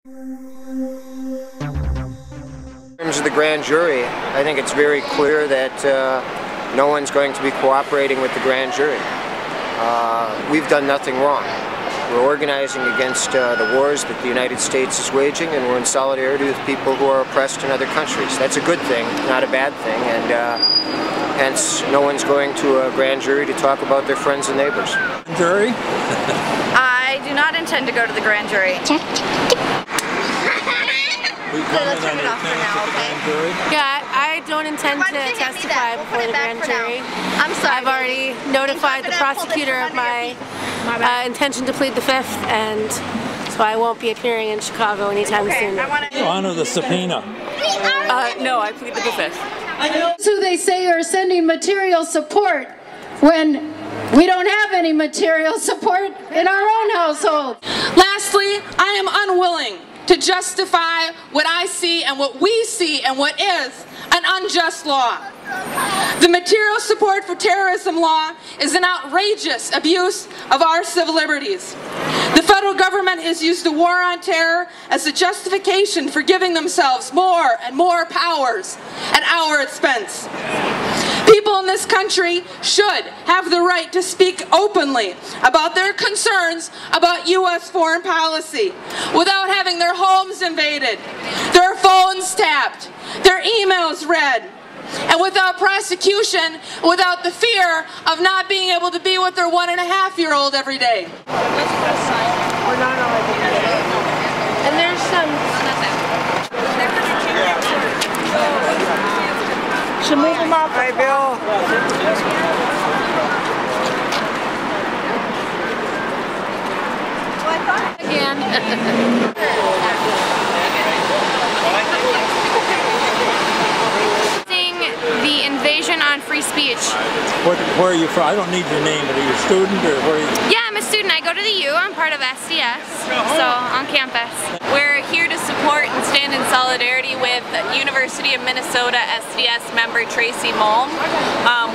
In terms of the grand jury, I think it's very clear that no one's going to be cooperating with the grand jury. We've done nothing wrong. We're organizing against the wars that the United States is waging, and we're in solidarity with people who are oppressed in other countries. That's a good thing, not a bad thing, and hence no one's going to a grand jury to talk about their friends and neighbors. Jury? I do not intend to go to the grand jury. Let's turn it off for now, okay? Yeah, I don't intend to testify before the grand jury. I'm sorry. I've already notified the prosecutor of my intention to plead the Fifth, and so I won't be appearing in Chicago anytime soon. Honor the subpoena. No, I plead the Fifth. So they say are sending material support when we don't have any material support in our own household. Lastly, I am unwilling to justify what I see and what we see and what is an unjust law. The material support for terrorism law is an outrageous abuse of our civil liberties. The federal government has used the war on terror as a justification for giving themselves more and more powers at our expense. People in this country should have the right to speak openly about their concerns about U.S. foreign policy without having their homes invaded, their phones tapped, their emails read, and without prosecution, without the fear of not being able to be with their 1.5-year-old every day. And there's some... Should move them up. Hi, Bill. Again. The invasion on free speech. Where are you from? I don't need your name, but are you a student or where are you? Yeah, I'm a student. I go to the U. I'm part of SDS, so on campus. We're here to support and stand in solidarity with University of Minnesota SDS member Tracy Mulm.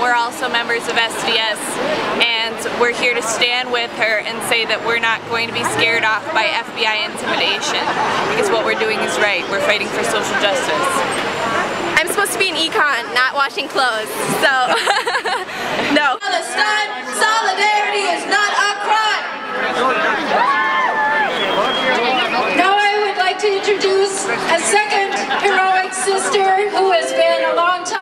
We're also members of SDS, and we're here to stand with her and say that we're not going to be scared off by FBI intimidation, because what we're doing is right. We're fighting for social justice. I'm supposed to be in econ, not washing clothes, so no. Solidarity is not a crime. Now I would like to introduce a second heroic sister who has been a long time.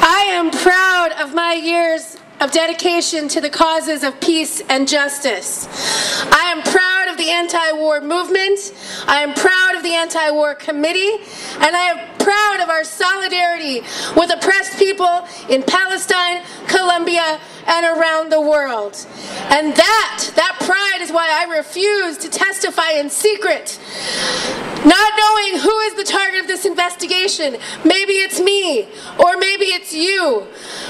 I am proud of my years of dedication to the causes of peace and justice. I am proud of the anti-war movement. I am proud of the anti-war committee, and I am proud of our solidarity with oppressed people in Palestine, Colombia, and around the world. And that pride is why I refuse to testify in secret, not knowing who is the target of this investigation. Maybe it's me, or maybe it's you.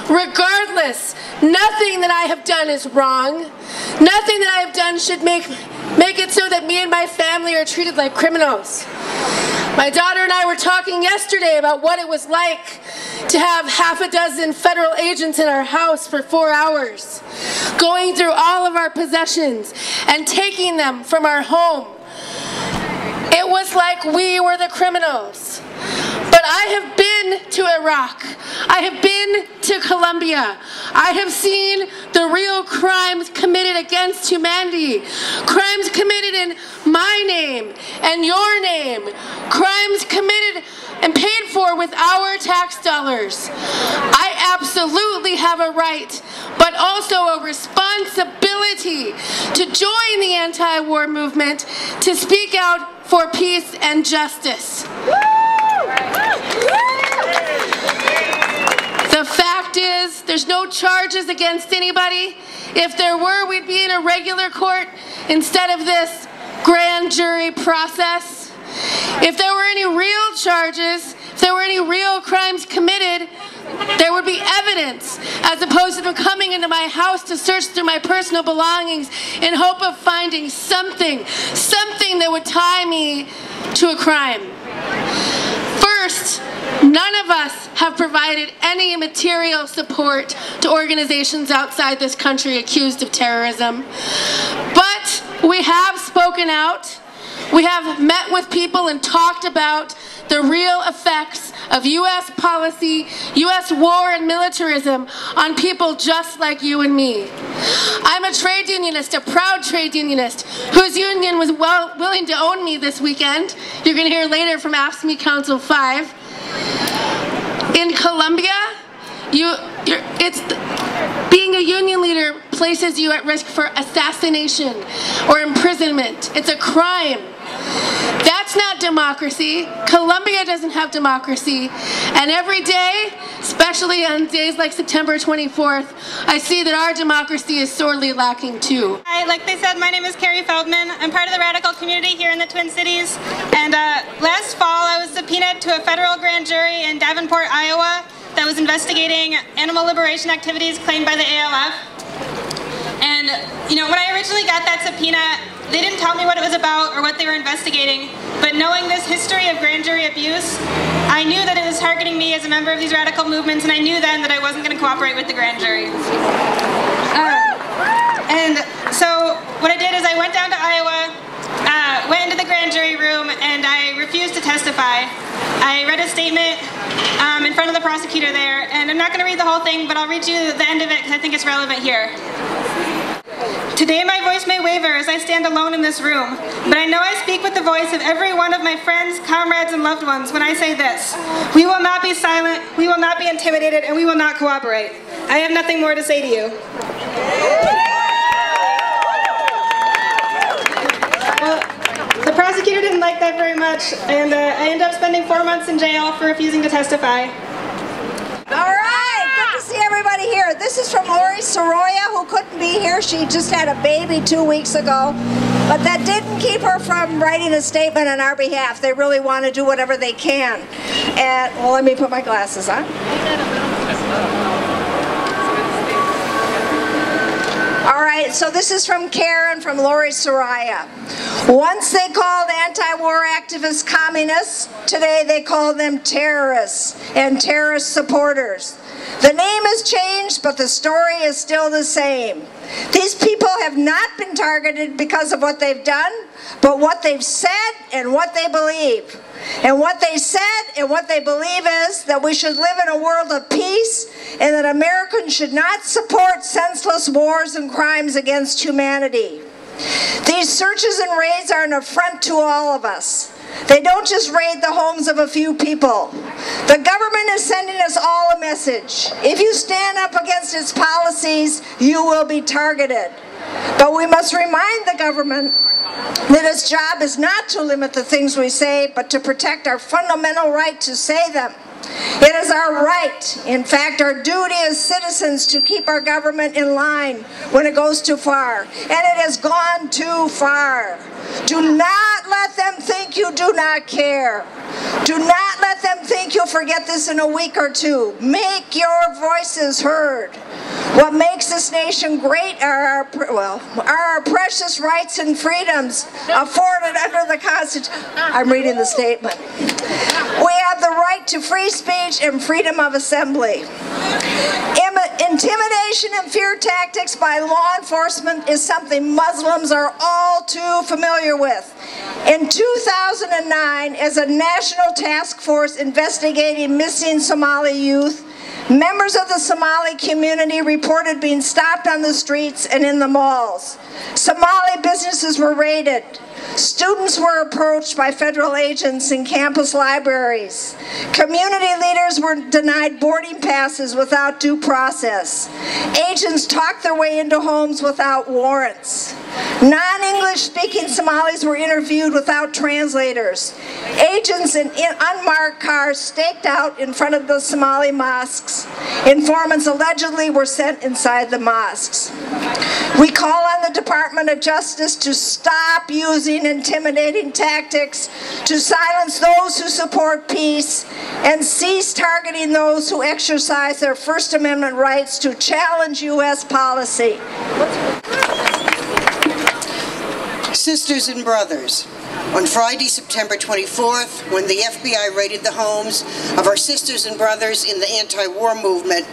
Regardless, nothing that I have done is wrong. Nothing that I have done should make it so that me and my family are treated like criminals. My daughter and I were talking yesterday about what it was like to have half a dozen federal agents in our house for 4 hours, going through all of our possessions and taking them from our home. It was like we were the criminals. But I have been to Iraq. I have been to Colombia. I have seen the real crimes committed against humanity. Crimes committed in my name and your name. Crimes committed and paid for with our tax dollars. I absolutely have a right, but also a responsibility to join the anti-war movement, to speak out for peace and justice. The fact is, there's no charges against anybody. If there were, we'd be in a regular court instead of this grand jury process. If there were any real charges, if there were any real crimes committed, there would be evidence, as opposed to them coming into my house to search through my personal belongings in hope of finding something that would tie me to a crime. First, none of us have provided any material support to organizations outside this country accused of terrorism, but we have spoken out. We have met with people and talked about the real effects of U.S. policy, U.S. war and militarism on people just like you and me. I'm a trade unionist, a proud trade unionist, whose union was willing to own me this weekend. You're going to hear later from AFSCME Council 5. In Colombia, being a union leader places you at risk for assassination or imprisonment. It's a crime. That's not democracy. Colombia doesn't have democracy. And every day, especially on days like September 24th, I see that our democracy is sorely lacking too. Hi, like they said, my name is Carrie Feldman. I'm part of the radical community here in the Twin Cities. And last fall, I was subpoenaed to a federal grand jury in Davenport, Iowa, that was investigating animal liberation activities claimed by the ALF. And, you know, when I originally got that subpoena, they didn't tell me what it was about or what they were investigating, but knowing this history of grand jury abuse, I knew that it was targeting me as a member of these radical movements, and I knew then that I wasn't going to cooperate with the grand jury. And so what I did is I went down to Iowa, went into the grand jury room, and I refused to testify. I read a statement in front of the prosecutor there, and I'm not going to read the whole thing, but I'll read you the end of it because I think it's relevant here. Today my voice may waver as I stand alone in this room, but I know I speak with the voice of every one of my friends, comrades, and loved ones when I say this. We will not be silent, we will not be intimidated, and we will not cooperate. I have nothing more to say to you. Well, the prosecutor didn't like that very much, and I ended up spending 4 months in jail for refusing to testify. All right, good to see everybody here. This is from Lori Soroya, who couldn't be here. She just had a baby 2 weeks ago, but that didn't keep her from writing a statement on our behalf. They really want to do whatever they can. And, well, let me put my glasses on. All right, so this is from Karen from Lori Soraya. Once they called anti-war activists communists, today they call them terrorists and terrorist supporters. The name has changed, but the story is still the same. These people have not been targeted because of what they've done, but what they've said and what they believe. And what they said and what they believe is that we should live in a world of peace and that Americans should not support senseless wars and crimes against humanity. These searches and raids are an affront to all of us. They don't just raid the homes of a few people. The government is sending us all a message. If you stand up against its policies, you will be targeted. But we must remind the government that its job is not to limit the things we say, but to protect our fundamental right to say them. It is our right, in fact our duty as citizens, to keep our government in line when it goes too far. And it has gone too far. Do not let them think you do not care. Do not let them think you'll forget this in a week or two. Make your voices heard. What makes this nation great are our precious rights and freedoms afforded under the Constitution. I'm reading the statement. We have the right to free speech and freedom of assembly. Intimidation and fear tactics by law enforcement is something Muslims are all too familiar with. In 2009, as a national task force investigating missing Somali youth, members of the Somali community reported being stopped on the streets and in the malls. Somali businesses were raided. Students were approached by federal agents in campus libraries. Community leaders were denied boarding passes without due process. Agents talked their way into homes without warrants. Non-English speaking Somalis were interviewed without translators. Agents in unmarked cars staked out in front of the Somali mosques. Informants allegedly were sent inside the mosques. We call on the Department of Justice to stop using intimidating tactics to silence those who support peace and cease targeting those who exercise their First Amendment rights to challenge U.S. policy. Sisters and brothers, on Friday, September 24th, when the FBI raided the homes of our sisters and brothers in the anti-war movement,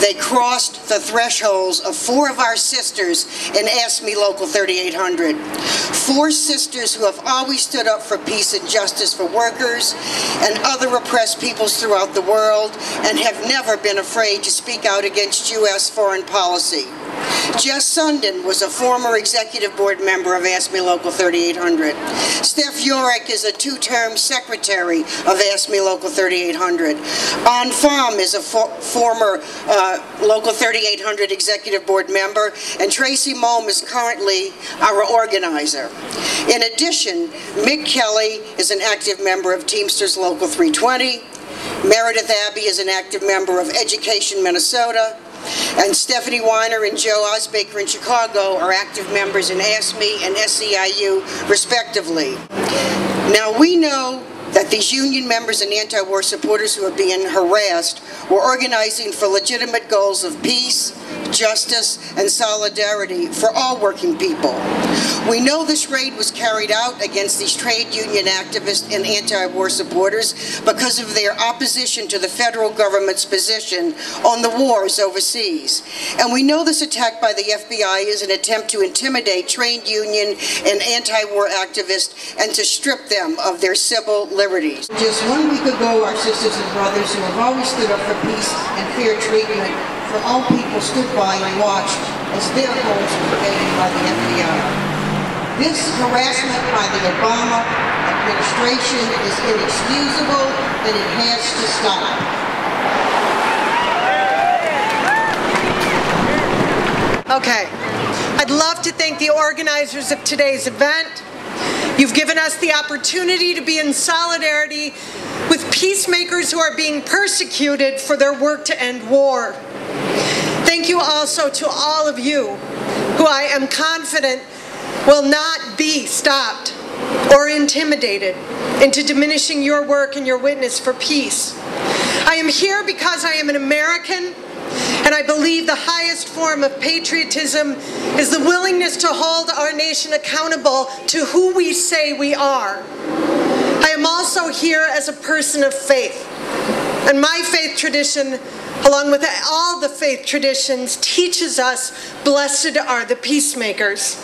they crossed the thresholds of 4 of our sisters and asked me Local 3800. 4 sisters who have always stood up for peace and justice for workers and other oppressed peoples throughout the world and have never been afraid to speak out against U.S. foreign policy. Jess Sundin was a former executive board member of Ask Me Local 3800. Steph Yorick is a 2-term secretary of Ask Me Local 3800. An Pham is a former Local 3800 executive board member, and Tracy Mulm is currently our organizer. In addition, Mick Kelly is an active member of Teamsters Local 320. Meredith Abbey is an active member of Education Minnesota. And Stephanie Weiner and Joe Osbaker in Chicago are active members in ASME and SEIU, respectively. Now, we know that these union members and anti-war supporters who are being harassed were organizing for legitimate goals of peace, justice, and solidarity for all working people. We know this raid was carried out against these trade union activists and anti-war supporters because of their opposition to the federal government's position on the wars overseas. And we know this attack by the FBI is an attempt to intimidate trade union and anti-war activists and to strip them of their civil liberties. Just 1 week ago, our sisters and brothers who have always stood up for peace and fair treatment for all people stood by and watched as their homes were invaded by the FBI. This harassment by the Obama administration is inexcusable and it has to stop. Okay, I'd love to thank the organizers of today's event. You've given us the opportunity to be in solidarity with peacemakers who are being persecuted for their work to end war. Thank you also to all of you who I am confident will not be stopped or intimidated into diminishing your work and your witness for peace. I am here because I am an American, and I believe the highest form of patriotism is the willingness to hold our nation accountable to who we say we are. I am also here as a person of faith, and my faith tradition, along with all the faith traditions, teaches us, blessed are the peacemakers.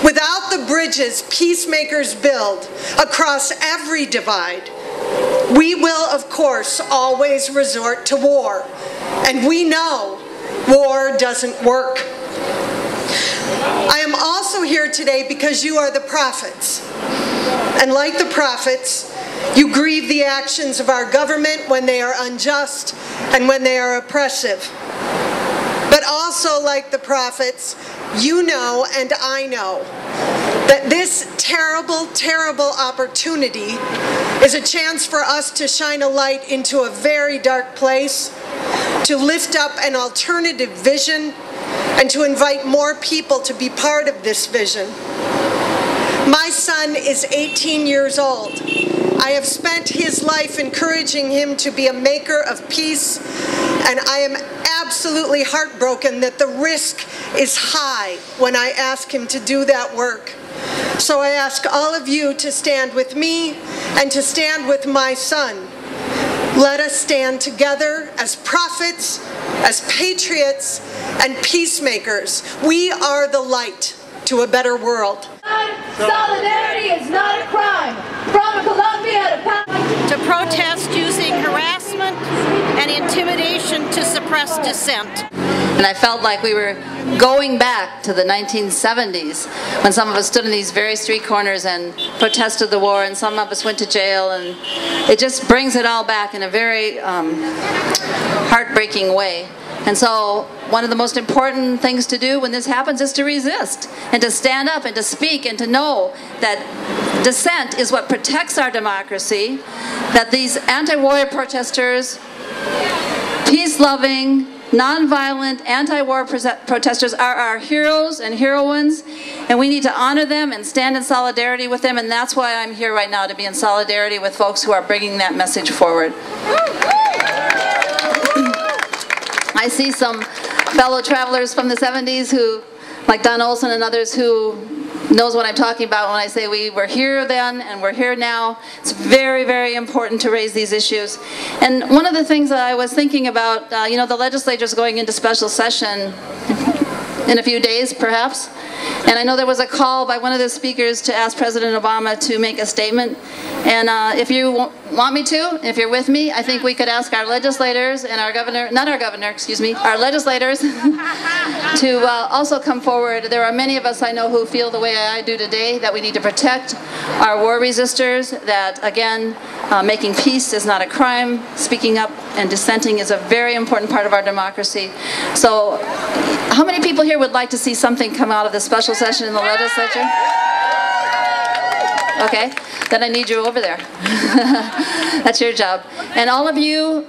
Without the bridges peacemakers build across every divide, we will, of course, always resort to war. And we know war doesn't work. I am also here today because you are the prophets. And like the prophets, you grieve the actions of our government when they are unjust and when they are oppressive. But also, like the prophets, you know and I know that this terrible, terrible opportunity is a chance for us to shine a light into a very dark place, to lift up an alternative vision, and to invite more people to be part of this vision. My son is 18 years old. I have spent his life encouraging him to be a maker of peace, and I am absolutely heartbroken that the risk is high when I ask him to do that work. So I ask all of you to stand with me and to stand with my son. Let us stand together as prophets, as patriots, and peacemakers. We are the light to a better world. Solidarity is not a crime. From Columbia to protest using harassment and intimidation to suppress dissent. And I felt like we were going back to the 1970s when some of us stood in these very street corners and protested the war, and some of us went to jail, and it just brings it all back in a very heartbreaking way. And so one of the most important things to do when this happens is to resist and to stand up and to speak and to know that dissent is what protects our democracy, that these anti-war protesters, peace-loving, nonviolent, anti-war protesters are our heroes and heroines, and we need to honor them and stand in solidarity with them, and that's why I'm here right now, to be in solidarity with folks who are bringing that message forward. I see some fellow travelers from the 70s who, like Don Olson and others, who knows what I'm talking about when I say we were here then and we're here now. It's very, very important to raise these issues. And one of the things that I was thinking about, you know, the legislature's going into special session in a few days, perhaps. And I know there was a call by one of the speakers to ask President Obama to make a statement. And if you want me to, if you're with me, I think we could ask our legislators and our governor, not our governor, excuse me, our legislators to also come forward. There are many of us I know who feel the way I do today, that we need to protect our war resistors, that again, making peace is not a crime, speaking up and dissenting is a very important part of our democracy. So how many people here would like to see something come out of this special session in the legislature? Okay, then I need you over there. That's your job. And all of you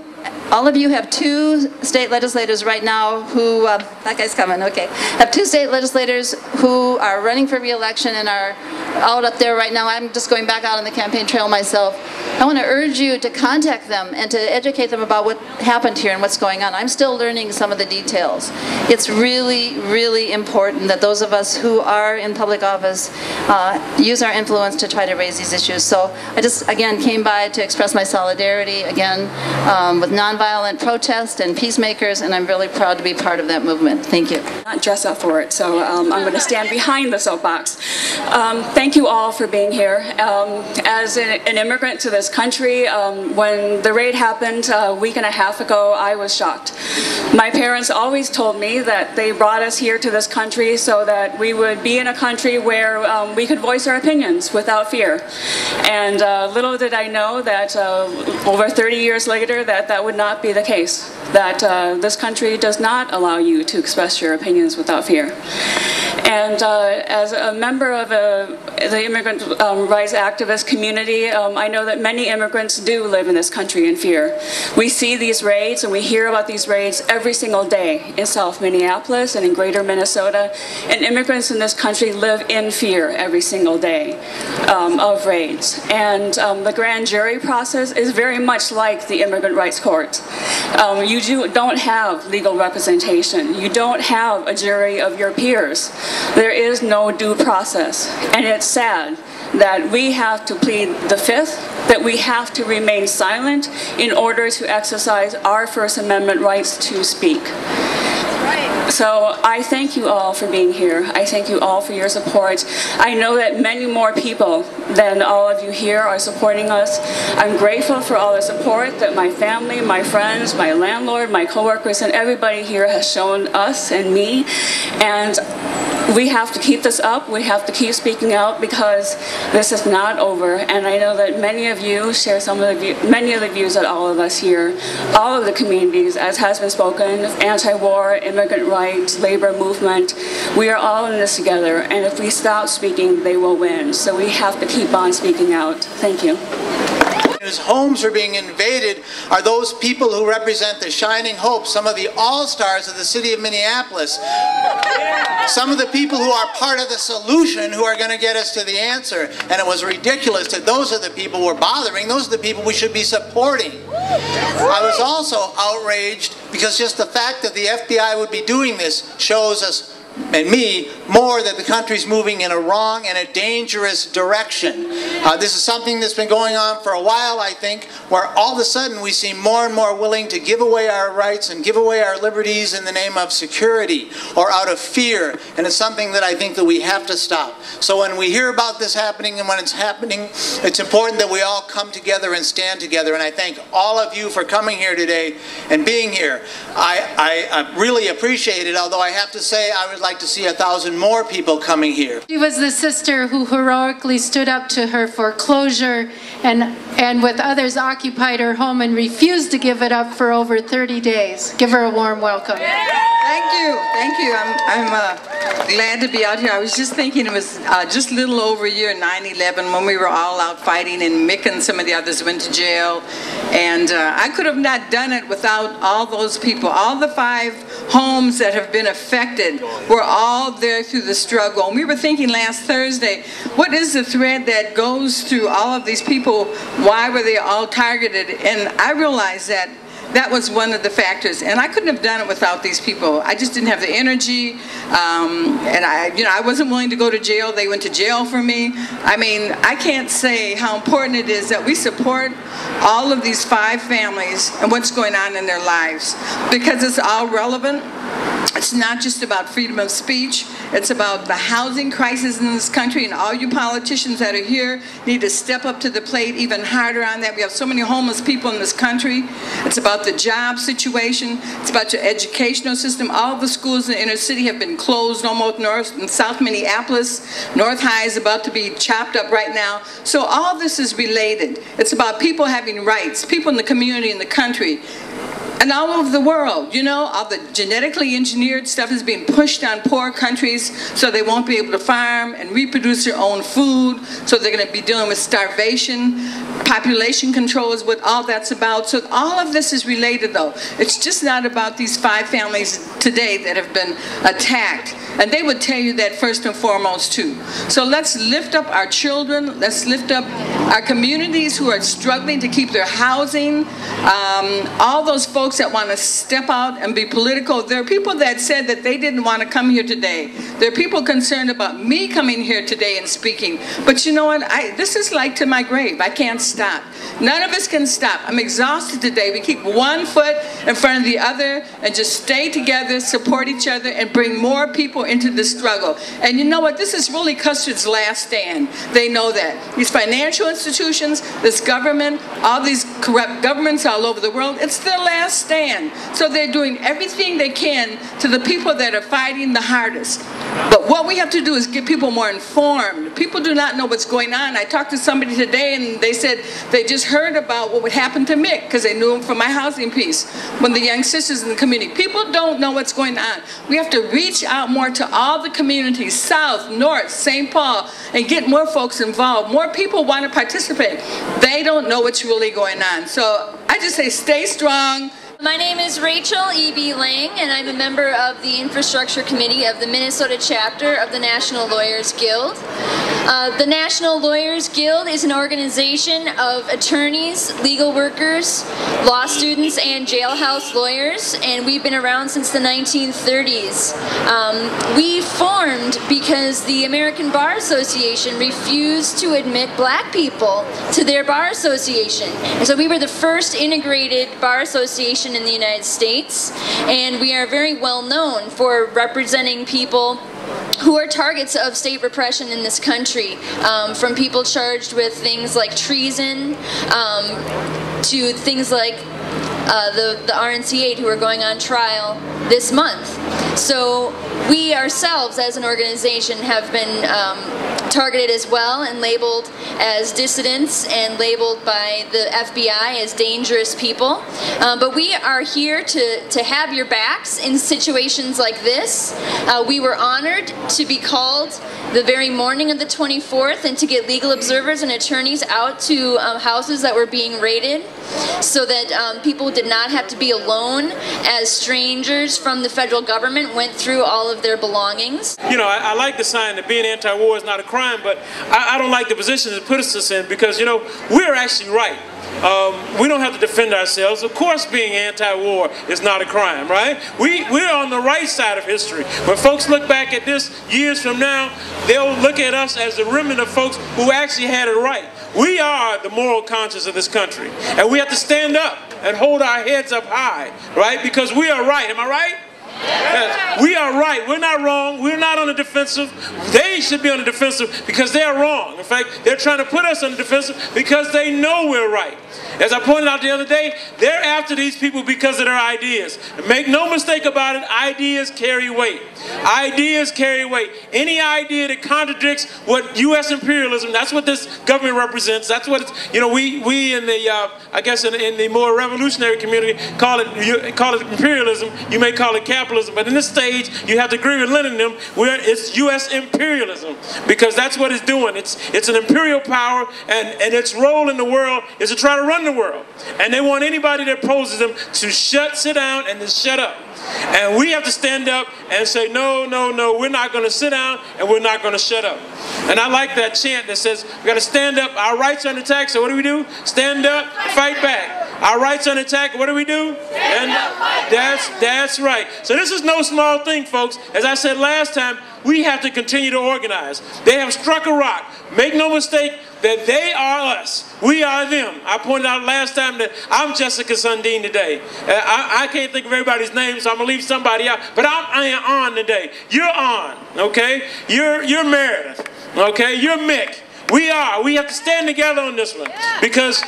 have 2 state legislators right now who, that guy's coming, okay, have 2 state legislators who are running for re-election and are out up there right now. I'm just going back out on the campaign trail myself. I want to urge you to contact them and to educate them about what happened here and what's going on. I'm still learning some of the details. It's really, really important that those of us who are in public office use our influence to try to raise these issues. So I just, again, came by to express my solidarity, again, with nonviolent protest and peacemakers, and I'm really proud to be part of that movement. Thank you. Not dress up for it, so I'm going to stand behind the soapbox. Thank you all for being here. As an immigrant to this country, when the raid happened a week and a half ago, I was shocked. My parents always told me that they brought us here to this country so that we would be in a country where we could voice our opinions without fear. And little did I know that over 30 years later that would not be the case, that this country does not allow you to express your opinions without fear. And as a member of the immigrant rights activist community, I know that many immigrants do live in this country in fear. We see these raids and we hear about these raids every single day in South Minneapolis and in greater Minnesota, and immigrants in this country live in fear every single day of raids. And the grand jury process is very much like the immigrant rights court. You don't have legal representation. You don't have a jury of your peers. There is no due process, and it's sad that we have to plead the Fifth, that we have to remain silent in order to exercise our First Amendment rights to speak. So I thank you all for being here. I thank you all for your support. I know that many more people than all of you here are supporting us. I'm grateful for all the support that my family, my friends, my landlord, my coworkers, and everybody here has shown us and me. And we have to keep this up. We have to keep speaking out because this is not over. And I know that many of you share many of the views that all of us here, all of the communities, as has been spoken, anti-war, immigrant rights, labor movement. We are all in this together. And if we stop speaking, they will win. So we have to keep on speaking out. Thank you. Whose homes are being invaded are those people who represent the shining hope, some of the all-stars of the city of Minneapolis. Some of the people who are part of the solution who are going to get us to the answer. And it was ridiculous that those are the people we're bothering. Those are the people we should be supporting. I was also outraged because just the fact that the FBI would be doing this shows us and me more that the country's moving in a wrong and a dangerous direction. This is something that's been going on for a while, I think, where all of a sudden we seem more and more willing to give away our rights and give away our liberties in the name of security or out of fear, and it's something that I think that we have to stop. So when we hear about this happening and when it's happening, it's important that we all come together and stand together, and I thank all of you for coming here today and being here. I really appreciate it, although I have to say I would like to see 1,000 more people coming here. She was the sister who heroically stood up to her foreclosure and with others occupied her home and refused to give it up for over 30 days. Give her a warm welcome. Thank you. Thank you. I'm glad to be out here. I was just thinking it was just a little over a year, 9/11, when we were all out fighting and Mick and some of the others went to jail. And I could have not done it without all those people. All the 5 homes that have been affected were all there through the struggle. And we were thinking last Thursday, what is the thread that goes through all of these people? Why were they all targeted? And I realized that that was one of the factors. And I couldn't have done it without these people. I just didn't have the energy. And I wasn't willing to go to jail. They went to jail for me. I mean, I can't say how important it is that we support all of these 5 families and what's going on in their lives, because it's all relevant. It's not just about freedom of speech. It's about the housing crisis in this country, and all you politicians that are here need to step up to the plate even harder on that. We have so many homeless people in this country. It's about the job situation. It's about your educational system. All the schools in the inner city have been closed, almost North and South Minneapolis. North High is about to be chopped up right now. So all this is related. It's about people having rights, people in the community, in the country. And all over the world, you know, all the genetically engineered stuff is being pushed on poor countries so they won't be able to farm and reproduce their own food, so they're going to be dealing with starvation. Population control is what all that's about. So all of this is related, though. It's just not about these 5 families today that have been attacked. And they would tell you that first and foremost, too. So let's lift up our children. Let's lift up our communities who are struggling to keep their housing. All those folks that want to step out and be political. There are people that said that they didn't want to come here today. There are people concerned about me coming here today and speaking. But you know what? This is like to my grave. I can't stop. None of us can stop. I'm exhausted today. We keep one foot in front of the other and just stay together, support each other, and bring more people into the struggle. And you know what? This is really Custer's last stand. They know that. These financial institutions, this government, all these corrupt governments all over the world, it's their last stand. So they're doing everything they can to the people that are fighting the hardest. But what we have to do is get people more informed. People do not know what's going on. I talked to somebody today and they said they just heard about what would happen to Mick because they knew him from my housing piece, when the young sisters in the community. People don't know what's going on. We have to reach out more to all the communities, South, North, St. Paul, and get more folks involved. More people want to participate. They don't know what's really going on. So I just say stay strong. My name is Rachel E.B. Lang, and I'm a member of the Infrastructure Committee of the Minnesota chapter of the National Lawyers Guild. The National Lawyers Guild is an organization of attorneys, legal workers, law students, and jailhouse lawyers, and we've been around since the 1930s. We formed because the American Bar Association refused to admit black people to their bar association. And so we were the first integrated bar association in the United States, and we are very well known for representing people who are targets of state repression in this country, from people charged with things like treason to things like the RNC-8 who are going on trial this month. So we ourselves as an organization have been targeted as well and labeled as dissidents and labeled by the FBI as dangerous people. But we are here to have your backs in situations like this. We were honored to be called the very morning of the 24th and to get legal observers and attorneys out to houses that were being raided so that people did not have to be alone as strangers from the federal government went through all of their belongings. You know, I like the sign that being anti-war is not a crime, but I don't like the position it puts us in because, you know, we're actually right. We don't have to defend ourselves. Of course being anti-war is not a crime, right? We're on the right side of history. When folks look back at this years from now, they'll look at us as the remnant of folks who actually had it right. We are the moral conscience of this country, and we have to stand up and hold our heads up high, right? Because we are right. Am I right? Yes. We are right. We're not wrong. We're not on the defensive. They should be on the defensive because they're wrong. In fact, they're trying to put us on the defensive because they know we're right. As I pointed out the other day, they're after these people because of their ideas. Make no mistake about it, ideas carry weight. Ideas carry weight. Any idea that contradicts what U.S. imperialism, that's what this government represents. That's what it's, you know, we in the, I guess in the more revolutionary community call it imperialism. You may call it capitalism, but in this stage, you have to agree with Lenin and them, where it's U.S. imperialism, because that's what it's doing. It's an imperial power, and its role in the world is to try to run the world. And they want anybody that opposes them to sit down and to shut up. And we have to stand up and say, no, no, no, we're not going to sit down and we're not going to shut up. And I like that chant that says, we got to stand up, our rights are under attack, so what do? Stand up, fight back. our rights are attacked, what do we do? And that's right. So this is no small thing, folks. As I said last time, we have to continue to organize. They have struck a rock. Make no mistake that they are us. We are them. I pointed out last time that I'm Jessica Sundin today. I can't think of everybody's name, so I'm going to leave somebody out. But I am on today. You're on, okay? You're Meredith, okay? You're Mick. We are. We have to stand together on this one. Because,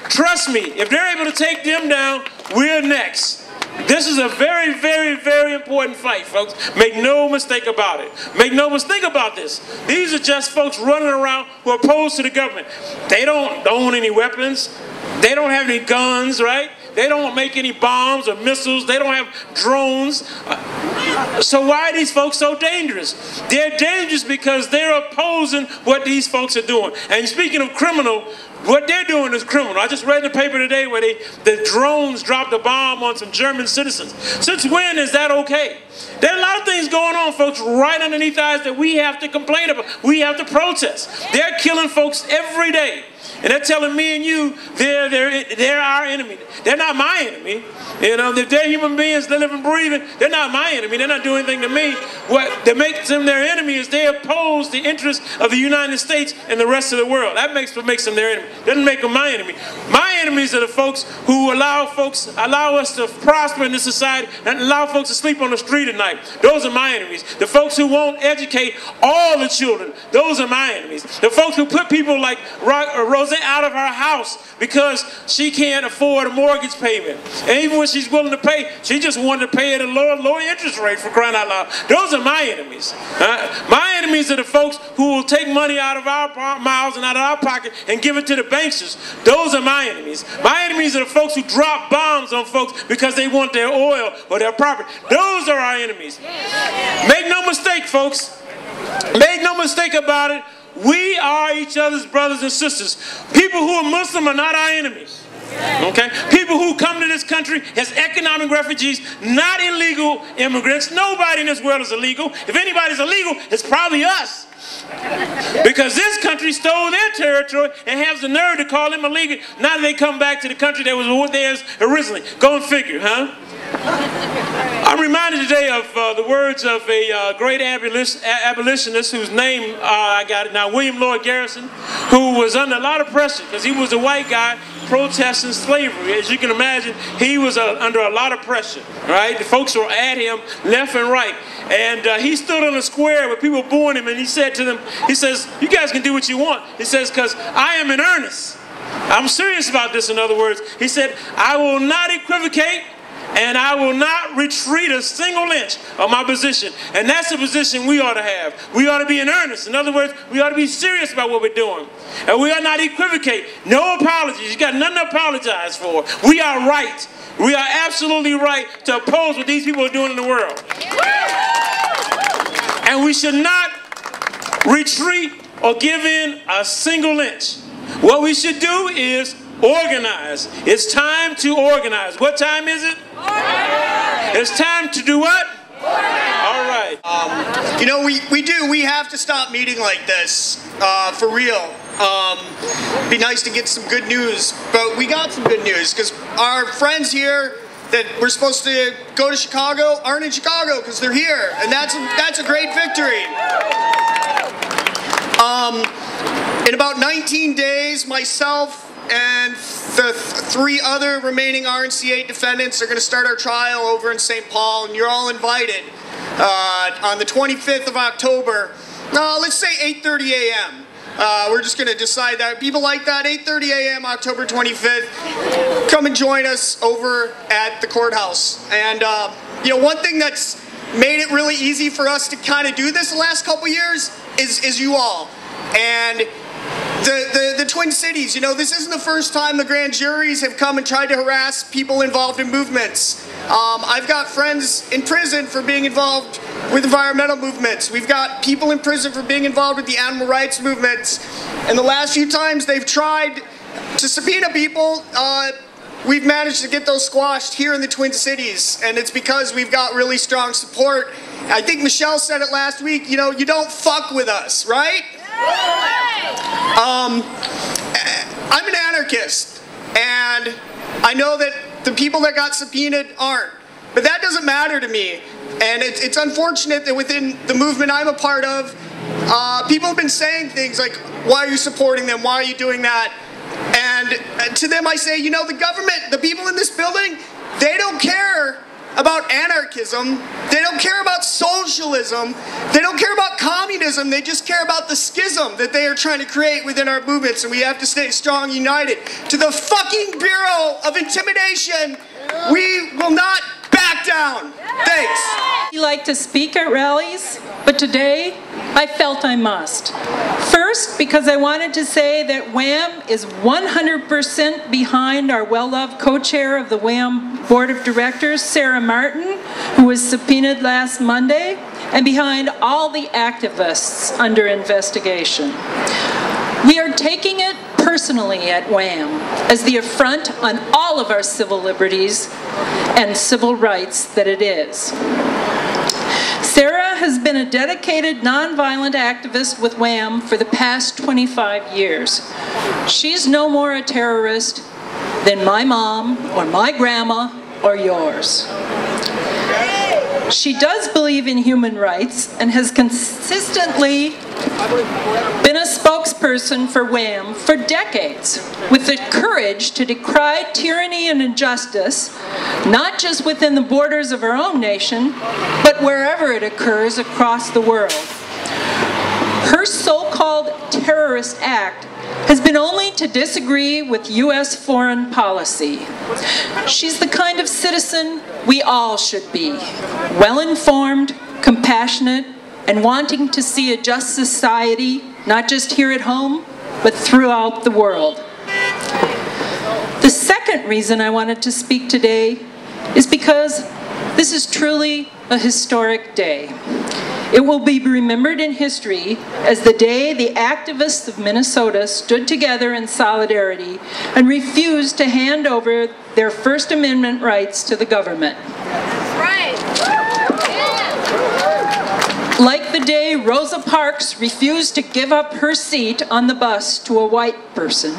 trust me, if they're able to take them down, we're next. This is a very, very, very important fight, folks. Make no mistake about it. Make no mistake about this. These are just folks running around who are opposed to the government. They don't own any weapons. They don't have any guns, right? They don't make any bombs or missiles. They don't have drones. So why are these folks so dangerous? They're dangerous because they're opposing what these folks are doing. And speaking of criminal, what they're doing is criminal. I just read in the paper today where the drones dropped a bomb on some German citizens. Since when is that okay? There are a lot of things going on, folks, right underneath our eyes that we have to complain about. We have to protest. They're killing folks every day. And they're telling me and you they're our enemy. They're not my enemy. You know, if they're human beings, they live and breathing, they're not my enemy. They're not doing anything to me. What that makes them their enemy is they oppose the interests of the United States and the rest of the world. That makes what makes them their enemy. Doesn't make them my enemy. My enemies are the folks who allow us to prosper in this society and allow folks to sleep on the street at night. Those are my enemies. The folks who won't educate all the children, those are my enemies. The folks who put people like Rose out of her house because she can't afford a mortgage payment. And even when she's willing to pay, she just wanted to pay at a lower interest rate, for crying out loud. Those are my enemies. My enemies are the folks who will take money out of our mouths and out of our pocket and give it to the banksters. Those are my enemies. My enemies are the folks who drop bombs on folks because they want their oil or their property. Those are our enemies. Make no mistake, folks. Make no mistake about it. We are each other's brothers and sisters. People who are Muslim are not our enemies. Okay? People who come to this country as economic refugees, not illegal immigrants. Nobody in this world is illegal. If anybody's illegal, it's probably us. Because this country stole their territory and has the nerve to call them illegal. Now they come back to the country that was theirs originally. Go and figure, huh? I'm reminded today of the words of a great abolitionist whose name I got it now, William Lloyd Garrison, who was under a lot of pressure because he was a white guy protesting slavery. As you can imagine, he was under a lot of pressure, right? The folks were at him left and right. And he stood on a square with people booing him, and he said to them, he says, you guys can do what you want. He says, because I am in earnest. I'm serious about this, in other words. He said, I will not equivocate, and I will not retreat a single inch of my position. And that's the position we ought to have. We ought to be in earnest. In other words, we ought to be serious about what we're doing. And we ought not equivocate. No apologies. You got nothing to apologize for. We are right. We are absolutely right to oppose what these people are doing in the world. And we should not retreat or give in a single inch. What we should do is organize. It's time to organize. What time is it? Organize. It's time to do what? Organize. All right. You know, we have to stop meeting like this, for real. Be nice to get some good news, but we got some good news because our friends here that we're supposed to go to Chicago aren't in Chicago because they're here, and that's a great victory. In about 19 days, myself and the 3 other remaining RNC8 defendants are going to start our trial over in St. Paul, and you're all invited on the 25th of October. Let's say 8:30 a.m. We're just going to decide that. People like that, 8:30 a.m. October 25th. Come and join us over at the courthouse. And, you know, one thing that's made it really easy for us to kind of do this the last couple years is you all. And the Twin Cities, you know, this isn't the first time the grand juries have come and tried to harass people involved in movements. I've got friends in prison for being involved with environmental movements. We've got people in prison for being involved with the animal rights movements. And the last few times they've tried to subpoena people, we've managed to get those squashed here in the Twin Cities. And it's because we've got really strong support. I think Michelle said it last week, you know, you don't fuck with us, right? I'm an anarchist, and I know that the people that got subpoenaed aren't. But that doesn't matter to me. And it's unfortunate that within the movement I'm a part of, people have been saying things like, why are you supporting them? Why are you doing that? And to them I say, you know, the government, the people in this building, they don't care about anarchism. They don't care about socialism. They don't care about communism. They just care about the schism that they are trying to create within our movements, and we have to stay strong, united. To the fucking Bureau of Intimidation, we will not back down. Thanks. I like to speak at rallies, but today I felt I must. First, because I wanted to say that WHAM is 100% behind our well-loved co-chair of the WHAM Board of Directors, Sarah Martin, who was subpoenaed last Monday, and behind all the activists under investigation. We are taking it personally at WHAM as the affront on all of our civil liberties and civil rights that it is. Sarah has been a dedicated nonviolent activist with WHAM for the past 25 years. She's no more a terrorist than my mom or my grandma or yours. She does believe in human rights and has consistently been a spokesperson for WHAM for decades, with the courage to decry tyranny and injustice, not just within the borders of our own nation, but wherever it occurs across the world. Her so-called terrorist act has been only to disagree with U.S. foreign policy. She's the kind of citizen we all should be, well-informed, compassionate, and wanting to see a just society, not just here at home, but throughout the world. The second reason I wanted to speak today is because this is truly a historic day. It will be remembered in history as the day the activists of Minnesota stood together in solidarity and refused to hand over their First Amendment rights to the government. Like the day Rosa Parks refused to give up her seat on the bus to a white person,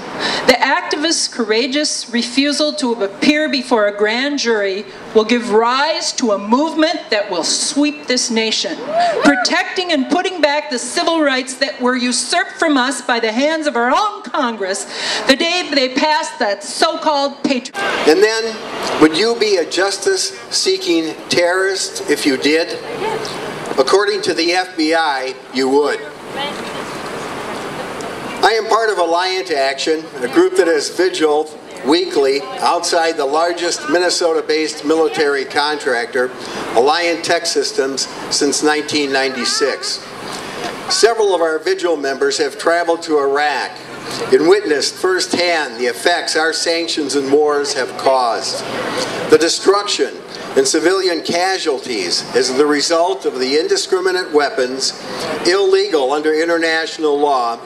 the activists' courageous refusal to appear before a grand jury will give rise to a movement that will sweep this nation, protecting and putting back the civil rights that were usurped from us by the hands of our own Congress the day they passed that so-called patriot. And then, would you be a justice-seeking terrorist if you did? According to the FBI, you would. I am part of Alliant Action, a group that has vigiled weekly outside the largest Minnesota-based military contractor, Alliant Tech Systems, since 1996. Several of our vigil members have traveled to Iraq and witnessed firsthand the effects our sanctions and wars have caused. The destruction and civilian casualties as the result of the indiscriminate weapons, illegal under international law,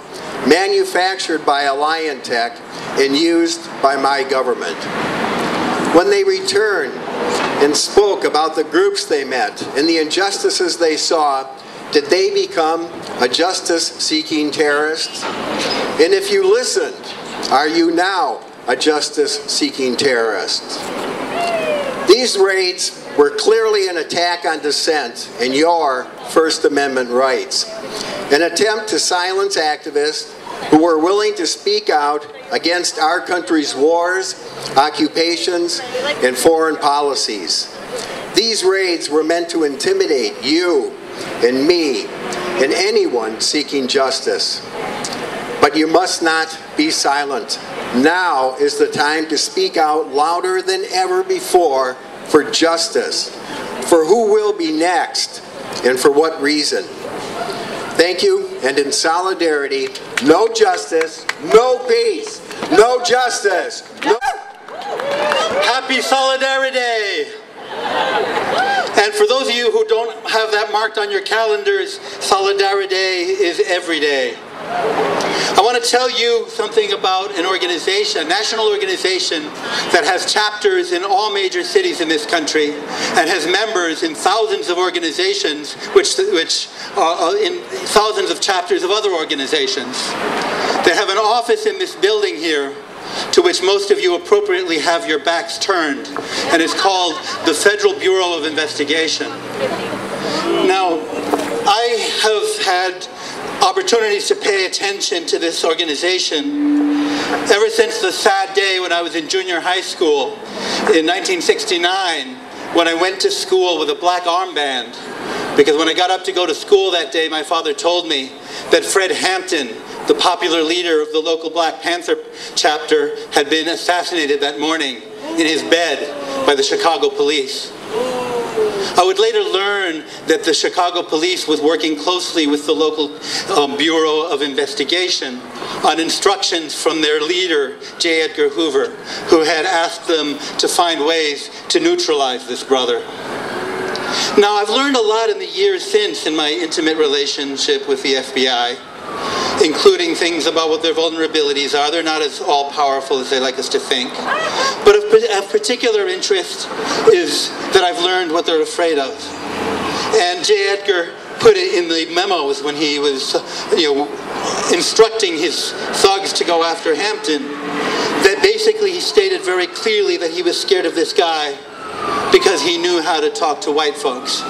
manufactured by Alliant Tech and used by my government. When they returned and spoke about the groups they met and the injustices they saw, did they become a justice-seeking terrorist? And if you listened, are you now a justice-seeking terrorist? These raids were clearly an attack on dissent and your First Amendment rights, an attempt to silence activists who were willing to speak out against our country's wars, occupations, and foreign policies. These raids were meant to intimidate you and me and anyone seeking justice. But you must not be silent. Now is the time to speak out louder than ever before for justice, for who will be next, and for what reason. Thank you, and in solidarity, no justice, no peace, no justice, no... Happy Solidarity Day! And for those of you who don't have that marked on your calendars, Solidarity Day is every day. I want to tell you something about an organization, a national organization that has chapters in all major cities in this country and has members in thousands of organizations, which are in thousands of chapters of other organizations. They have an office in this building here to which most of you appropriately have your backs turned, and is called the Federal Bureau of Investigation. Now, I have had opportunities to pay attention to this organization ever since the sad day when I was in junior high school in 1969, when I went to school with a black armband. Because when I got up to go to school that day, my father told me that Fred Hampton, the popular leader of the local Black Panther chapter, had been assassinated that morning in his bed by the Chicago police. I would later learn that the Chicago police was working closely with the local Bureau of Investigation on instructions from their leader, J. Edgar Hoover, who had asked them to find ways to neutralize this brother. Now, I've learned a lot in the years since in my intimate relationship with the FBI, including things about what their vulnerabilities are. They're not as all-powerful as they like us to think. But of particular interest is that I've learned what they're afraid of. And J. Edgar put it in the memos when he was instructing his thugs to go after Hampton, that basically he stated very clearly that he was scared of this guy because he knew how to talk to white folks.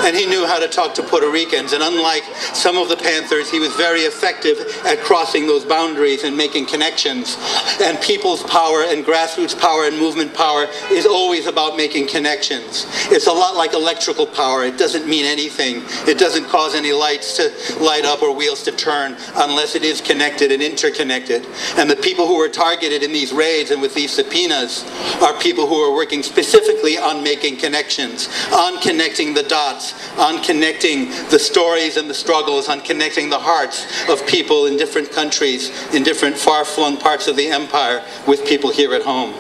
And he knew how to talk to Puerto Ricans. And unlike some of the Panthers, he was very effective at crossing those boundaries and making connections. And people's power and grassroots power and movement power is always about making connections. It's a lot like electrical power. It doesn't mean anything. It doesn't cause any lights to light up or wheels to turn unless it is connected and interconnected. And the people who were targeted in these raids and with these subpoenas are people who are working specifically on making connections, on connecting the dots, on connecting the stories and the struggles, on connecting the hearts of people in different countries, in different far-flung parts of the empire with people here at home.